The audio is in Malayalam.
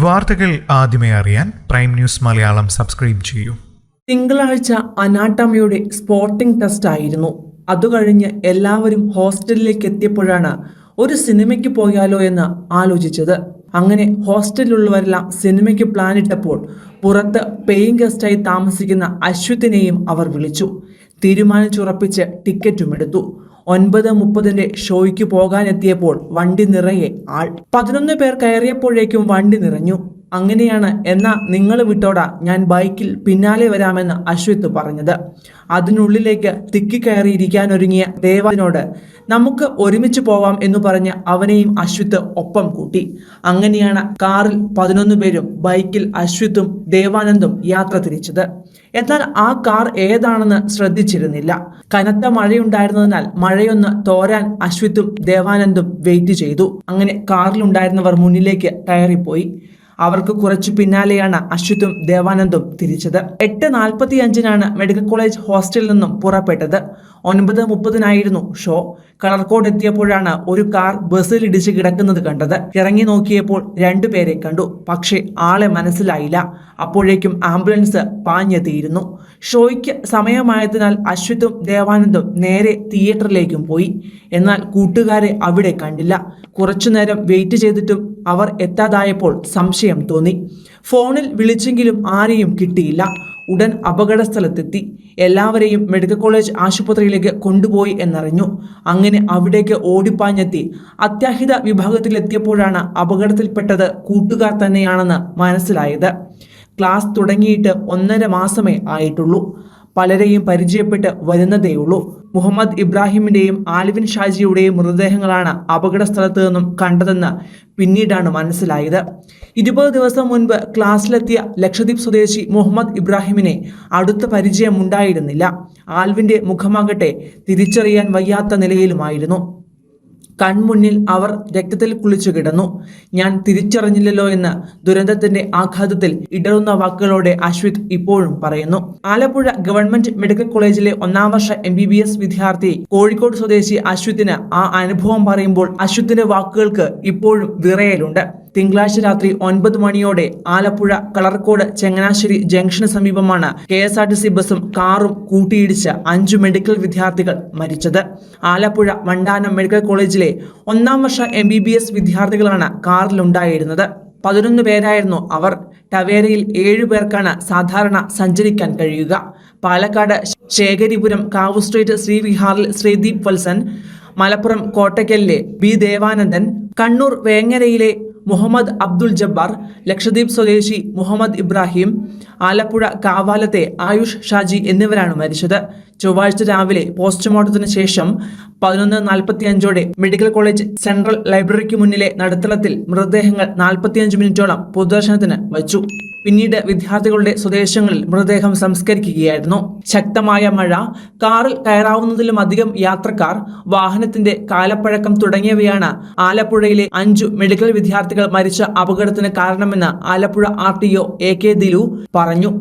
വാർത്തകൾ ആദ്യമേ അറിയാൻ പ്രൈം ന്യൂസ് മലയാളം സബ്സ്ക്രൈബ് ചെയ്യൂ. തിങ്കളാഴ്ച അനാട്ടമിയുടെ സ്പോട്ടിംഗ് ടെസ്റ്റ് ആയിരുന്നു. അതുകഴിഞ്ഞ് എല്ലാവരും ഹോസ്റ്റലിലേക്ക് എത്തിയപ്പോഴാണ് ഒരു സിനിമയ്ക്ക് പോയാലോ എന്ന് ആലോചിച്ചത്. അങ്ങനെ ഹോസ്റ്റലിലുള്ളവരെല്ലാം സിനിമയ്ക്ക് പ്ലാൻ ഇട്ടപ്പോൾ പുറത്ത് പേയിങ് ഗസ്റ്റായി താമസിക്കുന്ന അശ്വത്തിനെയും അവർ വിളിച്ചു. തീരുമാനിച്ചുറപ്പിച്ച് ടിക്കറ്റും എടുത്തു. 9:30 ഷോയ്ക്ക് പോകാനെത്തിയപ്പോൾ വണ്ടി നിറയെ ആൾ. 11 പേർ കയറിയപ്പോഴേക്കും വണ്ടി നിറഞ്ഞു. അങ്ങനെയാണ് എന്നാ നിങ്ങൾ വിട്ടോടാ, ഞാൻ ബൈക്കിൽ പിന്നാലെ വരാമെന്ന് അശ്വത്ത് പറഞ്ഞത്. അതിനുള്ളിലേക്ക് തിക്കിക്കയറിയിരിക്കാനൊരുങ്ങിയ ദേവാനോട് നമുക്ക് ഒരുമിച്ച് പോവാം എന്ന് പറഞ്ഞ് അവനെയും അശ്വത്ത് ഒപ്പം കൂട്ടി. അങ്ങനെയാണ് കാറിൽ 11 പേരും ബൈക്കിൽ അശ്വത്തും ദേവാനന്ദും യാത്ര തിരിച്ചത്. എന്നാൽ ആ കാർ ഏതാണെന്ന് ശ്രദ്ധിച്ചിരുന്നില്ല. കനത്ത മഴയുണ്ടായിരുന്നതിനാൽ മഴയൊന്ന് തോരാൻ അശ്വത്തും ദേവാനന്ദും വെയിറ്റ് ചെയ്തു. അങ്ങനെ കാറിലുണ്ടായിരുന്നവർ മുന്നിലേക്ക് കയറിപ്പോയി. അവർക്ക് കുറച്ചു പിന്നാലെയാണ് അശ്വത്തും ദേവാനന്ദും തിരിച്ചത്. 8:45 മെഡിക്കൽ കോളേജ് ഹോസ്റ്റലിൽ നിന്നും പുറപ്പെട്ടത്. 9:30 ഷോ. കളർകോട് എത്തിയപ്പോഴാണ് ഒരു കാർ ബസ്സിൽ ഇടിച്ച് കിടക്കുന്നത് കണ്ടത്. ഇറങ്ങി നോക്കിയപ്പോൾ 2 പേരെ കണ്ടു. പക്ഷേ ആളെ മനസ്സിലായില്ല. അപ്പോഴേക്കും ആംബുലൻസ് പാഞ്ഞെത്തിയിരുന്നു. ഷോയ്ക്ക് സമയമായതിനാൽ അശ്വത്തും ദേവാനന്ദും നേരെ തിയേറ്ററിലേക്കും പോയി. എന്നാൽ കൂട്ടുകാരെ അവിടെ കണ്ടില്ല. കുറച്ചുനേരം വെയിറ്റ് ചെയ്തിട്ടും അവർ എത്താതായപ്പോൾ സംശയം തോന്നി. ഫോണിൽ വിളിച്ചെങ്കിലും ആരെയും കിട്ടിയില്ല. ഉടൻ അപകട സ്ഥലത്തെത്തി. എല്ലാവരെയും മെഡിക്കൽ കോളേജ് ആശുപത്രിയിലേക്ക് കൊണ്ടുപോയി എന്നറിഞ്ഞു. അങ്ങനെ അവിടേക്ക് ഓടിപ്പാഞ്ഞെത്തി അത്യാഹിത വിഭാഗത്തിലെത്തിയപ്പോഴാണ് അപകടത്തിൽപ്പെട്ടത് കൂട്ടുകാർ തന്നെയാണെന്ന് മനസ്സിലായത്. ക്ലാസ് തുടങ്ങിയിട്ട് 1.5 മാസമേ ആയിട്ടുള്ളൂ. പലരെയും പരിചയപ്പെട്ട് വരുന്നതേയുള്ളൂ. മുഹമ്മദ് ഇബ്രാഹിമിന്റെയും ആൽവിൻ ഷാജിയുടെയും മൃതദേഹങ്ങളാണ് അപകട സ്ഥലത്ത് നിന്നും കണ്ടതെന്ന് പിന്നീടാണ് മനസ്സിലായത്. 20 ദിവസം മുൻപ് ക്ലാസ്സിലെത്തിയ ലക്ഷദ്വീപ് സ്വദേശി മുഹമ്മദ് ഇബ്രാഹിമിനെ അടുത്ത പരിചയമുണ്ടായിരുന്നില്ല. ആൽവിന്റെ മുഖമാകട്ടെ തിരിച്ചറിയാൻ വയ്യാത്ത നിലയിലുമായിരുന്നു. കൺമുന്നിൽ അവർ രക്തത്തിൽ കുളിച്ചു കിടന്നു. ഞാൻ തിരിച്ചറിഞ്ഞില്ലല്ലോ എന്ന് ദുരന്തത്തിന്റെ ആഘാതത്തിൽ ഇടറുന്ന വാക്കുകളോടെ അശ്വിത് ഇപ്പോഴും പറയുന്നു. ആലപ്പുഴ ഗവൺമെന്റ് മെഡിക്കൽ കോളേജിലെ 1ാം വർഷ MBBS വിദ്യാർത്ഥി കോഴിക്കോട് സ്വദേശി അശ്വിത്തിന് ആ അനുഭവം പറയുമ്പോൾ അശ്വിത്തിന്റെ വാക്കുകൾക്ക് ഇപ്പോഴും വിറയലുണ്ട്. തിങ്കളാഴ്ച രാത്രി 9 മണിയോടെ ആലപ്പുഴ കളർകോട് ചങ്ങനാശ്ശേരി ജംഗ്ഷന് സമീപമാണ് KSRTC ബസും കാറും കൂട്ടിയിടിച്ച് 5 മെഡിക്കൽ വിദ്യാർത്ഥികൾ മരിച്ചത്. ആലപ്പുഴ വണ്ടാനം മെഡിക്കൽ കോളേജിലെ 1ാം വർഷ MBBS വിദ്യാർത്ഥികളാണ് കാറിലുണ്ടായിരുന്നത്. 11 പേരായിരുന്നു അവർ. ടവേരയിൽ 7 പേർക്കാണ് സാധാരണ സഞ്ചരിക്കാൻ കഴിയുക. പാലക്കാട് ശേഖരിപുരം കാവു സ്ട്രീറ്റ് ശ്രീവിഹാറിൽ ശ്രീദീപ് വത്സൻ, മലപ്പുറം കോട്ടയ്ക്കലിലെ B ദേവാനന്ദൻ, കണ്ണൂർ വേങ്ങരയിലെ മുഹമ്മദ് അബ്ദുൽ ജബ്ബാർ, ലക്ഷദ്വീപ് സ്വദേശി മുഹമ്മദ് ഇബ്രാഹിം, ആലപ്പുഴ കാവാലത്തെ ആയുഷ് ഷാജി എന്നിവരാണ് മരിച്ചത്. ചൊവ്വാഴ്ച രാവിലെ പോസ്റ്റ്മോർട്ടത്തിന് ശേഷം 11:45 മെഡിക്കൽ കോളേജ് സെൻട്രൽ ലൈബ്രറിക്ക് മുന്നിലെ നടുത്തളത്തിൽ മൃതദേഹങ്ങൾ 45 മിനിറ്റോളം പൊതുദർശനത്തിന് വച്ചു. പിന്നീട് വിദ്യാർത്ഥികളുടെ സ്വദേശങ്ങളിൽ മൃതദേഹം സംസ്കരിക്കുകയായിരുന്നു. ശക്തമായ മഴ, കാറിൽ കയറാവുന്നതിലും അധികം യാത്രക്കാർ, വാഹനത്തിന്റെ കാലപ്പഴക്കം തുടങ്ങിയവയാണ് ആലപ്പുഴയിലെ 5 മെഡിക്കൽ വിദ്യാർത്ഥികൾ മരിച്ച അപകടത്തിന് കാരണമെന്ന് ആലപ്പുഴ RTO AK ദിലു പറഞ്ഞു.